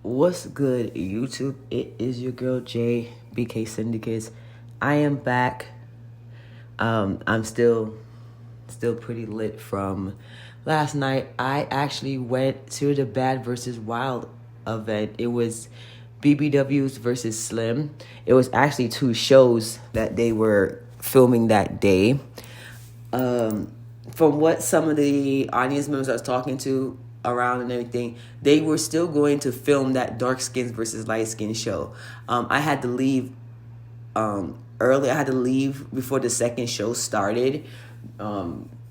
What's good, YouTube? It is your girl Jay, BK Syndicates. I am back. I'm still pretty lit from last night. I actually went to the Bad versus Wild event. It was BBWs versus Slim. It was actually two shows that they were filming that day. From what some of the audience members I was talking to around and everything, they were still going to film that dark skins versus light skin show. I had to leave early. I had to leave before the second show started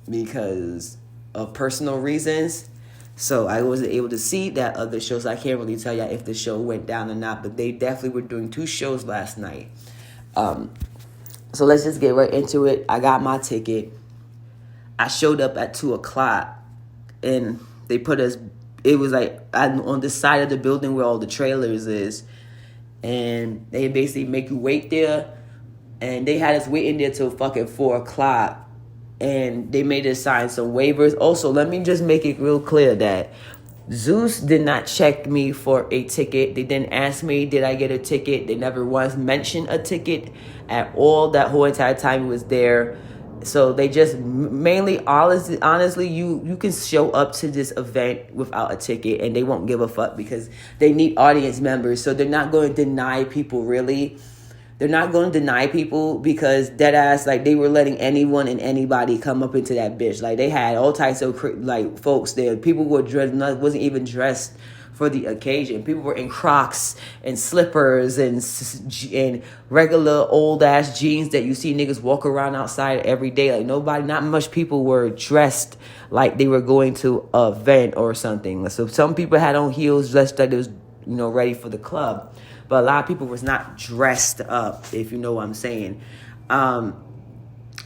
because of personal reasons. So I wasn't able to see that other show. So I can't really tell you if the show went down or not. But they definitely were doing two shows last night. So let's just get right into it. I got my ticket. I showed up at 2:00, and they put us. It was like on the side of the building where all the trailers is, and they basically make you wait there. And they had us waiting there till fucking 4:00, and they made us sign some waivers. Also, let me just make it real clear that Zeus did not check me for a ticket. They didn't ask me, did I get a ticket? They never once mentioned a ticket at all that whole entire time he was there. So they just mainly, honestly, you can show up to this event without a ticket and they won't give a fuck because they need audience members. So they're not going to deny people, really. They're not going to deny people because deadass, like, they were letting anyone and anybody come up into that bitch. Like, they had all types of, like, folks there. People were dressed, wasn't even dressed for the occasion. People were in Crocs and slippers and regular old ass jeans that you see niggas walk around outside every day. Like, not much people were dressed like they were going to an event or something. So some people had on heels, dressed like they was, ready for the club. But a lot of people was not dressed up, if you know what I'm saying.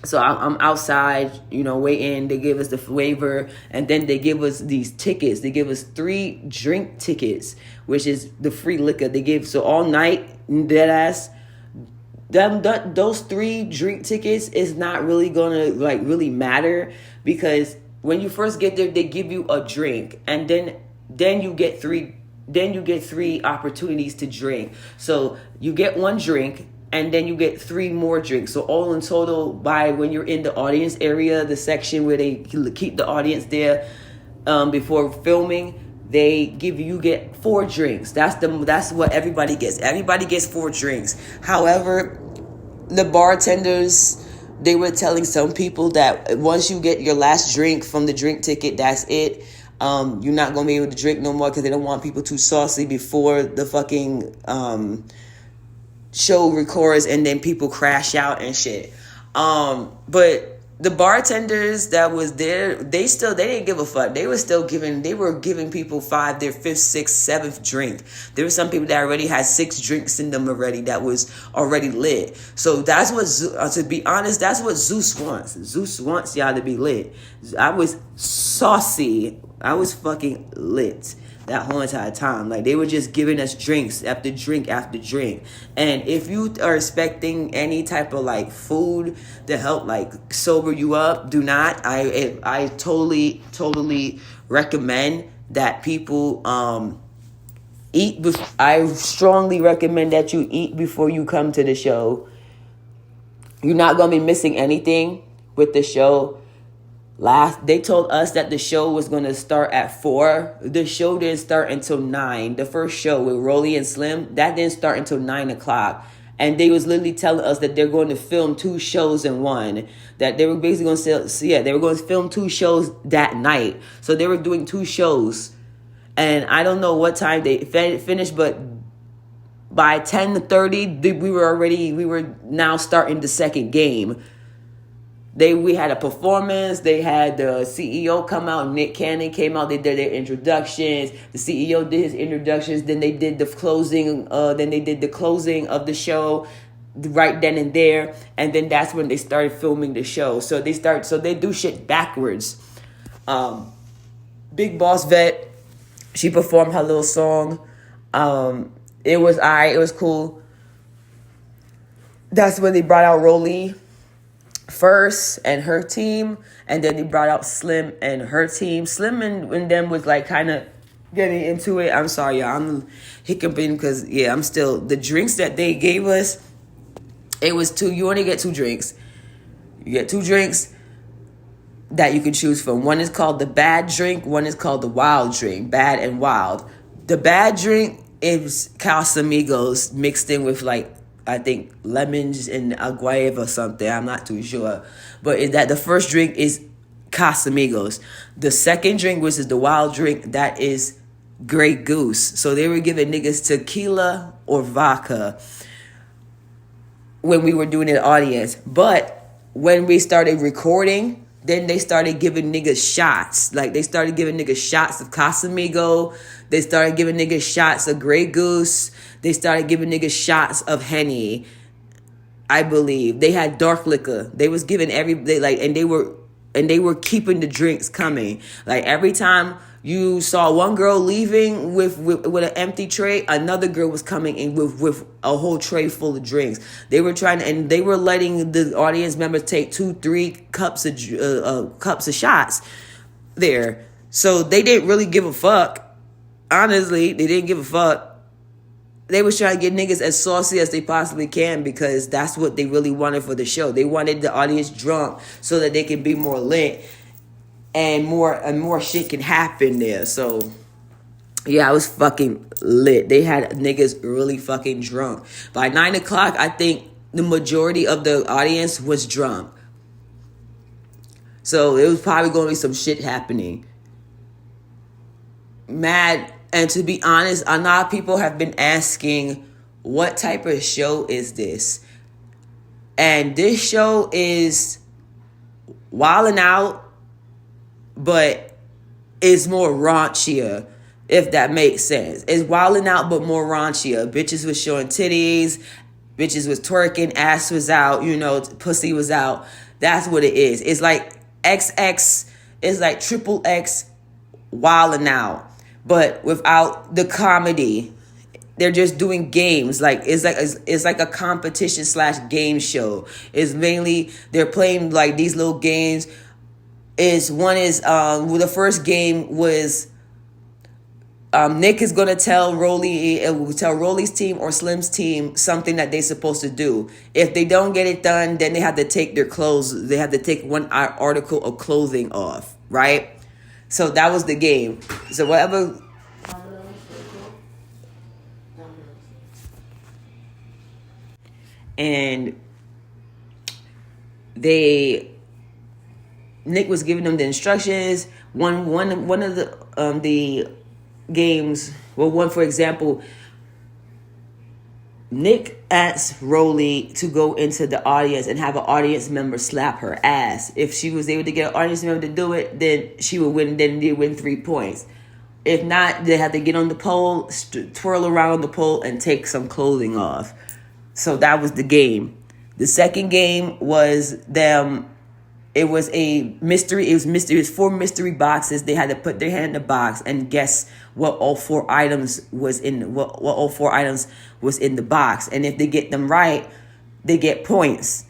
So I'm outside, waiting. They give us the waiver, and then they give us these tickets. They give us 3 drink tickets, which is the free liquor. They give, so all night, deadass, those 3 drink tickets is not really gonna really matter, because when you first get there, they give you a drink, and then you get 3. Then you get 3 opportunities to drink. So you get 1 drink, and then you get 3 more drinks. So all in total, by when you're in the audience area, the section where they keep the audience there before filming, you get 4 drinks. That's what everybody gets. Everybody gets 4 drinks. However, the bartenders, they were telling some people that once you get your last drink from the drink ticket, that's it. You're not going to be able to drink no more because they don't want people too saucy before the fucking show records, and then people crash out and shit. But the bartenders that was there, they didn't give a fuck. They were giving people 5, their 5th, 6th, 7th drink. There were some people that already had 6 drinks in them already that was already lit. So that's what, to be honest, that's what Zeus wants. Zeus wants y'all to be lit. I was saucy. I was fucking lit that whole entire time. Like, they were just giving us drinks after drink after drink. And if you are expecting any type of food to help sober you up, do not. I totally recommend that people eat. I strongly recommend that you eat before you come to the show. You're not gonna be missing anything with the show. They told us that the show was going to start at 4. The show didn't start until 9. The first show with Rolly and Slim, that didn't start until 9 o'clock. And they was literally telling us that they're going to film 2 shows in one. That they were basically going to they were going to film 2 shows that night. So they were doing 2 shows. And I don't know what time they finished, but by 10:30, we were now starting the second game. We had a performance. They had the CEO come out. Nick Cannon came out. They did their introductions. The CEO did his introductions. Then they did the closing. Of the show right then and there. And then that's when they started filming the show. So they do shit backwards. Big Boss Vet, she performed her little song. It was alright. It was cool. That's when they brought out Rolly first and her team, and then they brought out Slim and her team. Slim and them was kind of getting into it. I'm sorry, y'all. I'm hiccuping because I'm still the drinks that they gave us. It was two. You only get two drinks. You get two drinks that you can choose from. One is called the bad drink. One is called the wild drink. Bad and wild. The bad drink is Casamigos mixed in with like I think lemons and aguave or something. I'm not too sure, but that the first drink is Casamigos. The second drink, which is the wild drink, that is Grey Goose. So they were giving niggas tequila or vodka when we were doing an audience. But when we started recording, then they started giving niggas shots. Like they started giving niggas shots of Casamigo. They started giving niggas shots of Grey Goose. They started giving niggas shots of Henny. I believe they had dark liquor. They was giving and they were keeping the drinks coming. Like every time you saw one girl leaving with an empty tray, another girl was coming in with a whole tray full of drinks. They were they were letting the audience members take 2-3 cups of shots there. So they didn't really give a fuck. Honestly, they didn't give a fuck. They was trying to get niggas as saucy as they possibly can because that's what they really wanted for the show. They wanted the audience drunk so that they could be more lit and more shit can happen there. So yeah, I was fucking lit. They had niggas really fucking drunk. By 9 o'clock, I think the majority of the audience was drunk. So it was probably going to be some shit happening. Mad. And to be honest, a lot of people have been asking, what type of show is this? And this show is wilding out, but it's more raunchier, if that makes sense. It's wilding out, but more raunchier. Bitches was showing titties. Bitches was twerking. Ass was out. Pussy was out. That's what it is. It's like XX. It's like triple X wilding out. But without the comedy, they're just doing games. Like it's like a competition / game show. It's mainly they're playing like these little games. The first game was Nick is gonna tell Rolly's team or Slim's team something that they're supposed to do. If they don't get it done, then they have to take their clothes. They have to take one article of clothing off, right? So that was the game. So whatever. And Nick was giving them the instructions. One of the games. Well, one for example, Nick asked Rolly to go into the audience and have an audience member slap her ass. If she was able to get an audience member to do it, then she would win. Then they win 3 points. If not, they have to get on the pole, twirl around on the pole, and take some clothing off. So that was the game. The second game was them. It was a mystery. It was 4 mystery boxes. They had to put their hand in the box and guess what all 4 items was in what all 4 items was in the box. And if they get them right, they get points.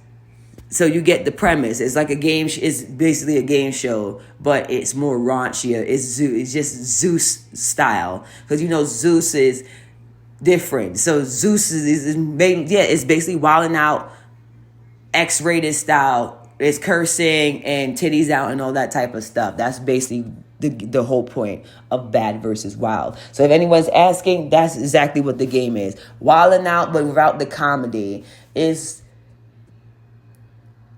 So you get the premise. It's like a game. It's basically a game show, but it's more raunchier. It's just Zeus style because Zeus is different. So Zeus is it's basically wilding out, X-rated style. It's cursing and titties out and all that type of stuff. That's basically the whole point of Bad versus Wild. So if anyone's asking, that's exactly what the game is. Wilding out, but without the comedy.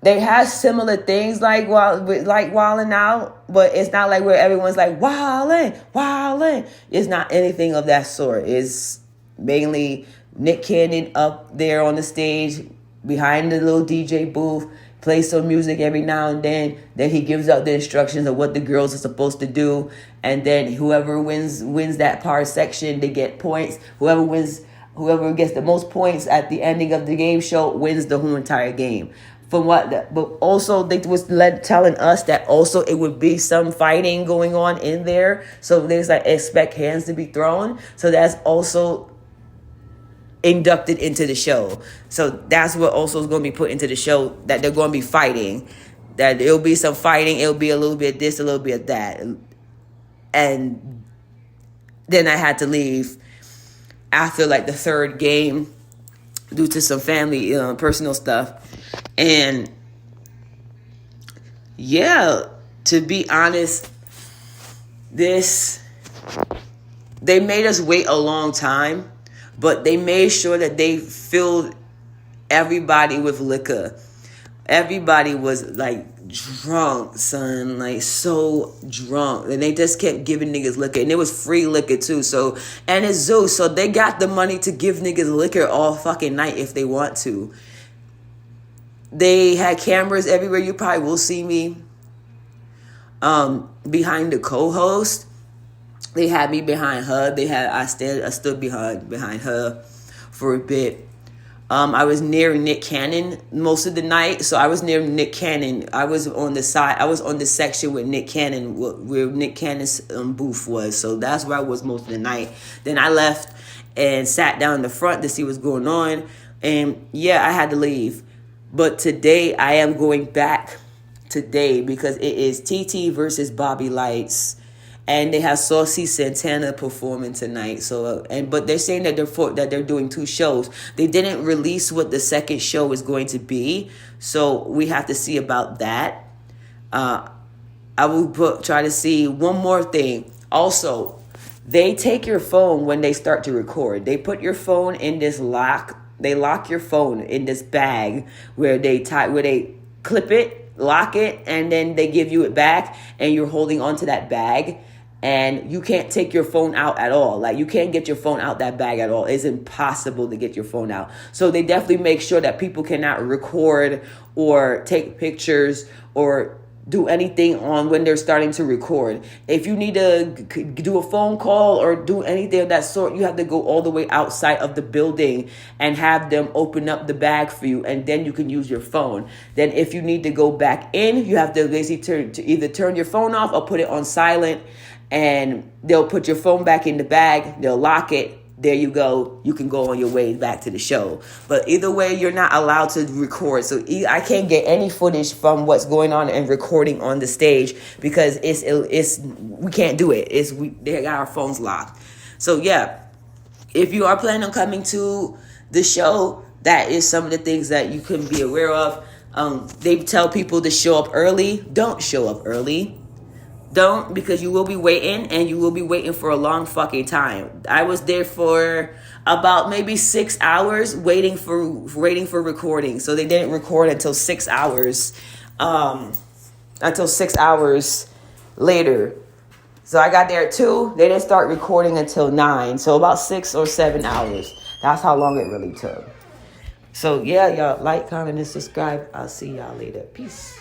They have similar things like wilding out, but it's not like where everyone's like wilding. It's not anything of that sort. It's mainly Nick Cannon up there on the stage behind the little DJ booth, plays some music every now and then. Then he gives out the instructions of what the girls are supposed to do. And then whoever wins that part section, they get points. Whoever gets the most points at the ending of the game show wins the whole entire game. But also they was telling us that also it would be some fighting going on in there. So there's like expect hands to be thrown. So that's also inducted into the show. So that's what also is going to be put into the show, that they're going to be fighting, that it'll be some fighting, it'll be a little bit this, a little bit that. And Then I had to leave after like the third game due to some family personal stuff. And yeah, to be honest, they made us wait a long time, but they made sure that they filled everybody with liquor. Everybody was like drunk, son, like so drunk. And they just kept giving niggas liquor. And it was free liquor too. So, and it's Zeus. So they got the money to give niggas liquor all fucking night if they want to. They had cameras everywhere. You probably will see me behind the co-host. They had me behind her. I stood behind her for a bit. I was near Nick Cannon most of the night. So I was near Nick Cannon. I was on the side. I was on the section with Nick Cannon, where Nick Cannon's booth was. So that's where I was most of the night. Then I left and sat down in the front to see what's going on. And yeah, I had to leave. But today I am going back today because it is TT versus Bobby Lights. And they have Saucy Santana performing tonight. So, but they're saying that they're doing 2 shows. They didn't release what the second show is going to be, so we have to see about that. I will try to see one more thing. Also, they take your phone when they start to record. They put your phone in this lock. They lock your phone in this bag where they clip it, lock it, and then they give you it back, and you're holding onto that bag. And you can't take your phone out at all. Like, you can't get your phone out that bag at all. It's impossible to get your phone out. So they definitely make sure that people cannot record or take pictures or do anything on when they're starting to record. If you need to do a phone call or do anything of that sort, you have to go all the way outside of the building and have them open up the bag for you, and then you can use your phone. Then if you need to go back in, you have to basically either turn your phone off or put it on silent, and they'll put your phone back in the bag, they'll lock it. There you go. You can go on your way back to the show. But either way, you're not allowed to record. So I can't get any footage from what's going on and recording on the stage because we can't do it. They got our phones locked. So yeah, if you are planning on coming to the show, that is some of the things that you couldn't be aware of. They tell people to show up early. Don't show up early. Don't, because you will be waiting, and you will be waiting for a long fucking time. I was there for about maybe 6 hours waiting for recording. So they didn't record until 6 hours, later. So I got there at 2. They didn't start recording until 9. So about 6 or 7 hours. That's how long it really took. So yeah, y'all like, comment, and subscribe. I'll see y'all later. Peace.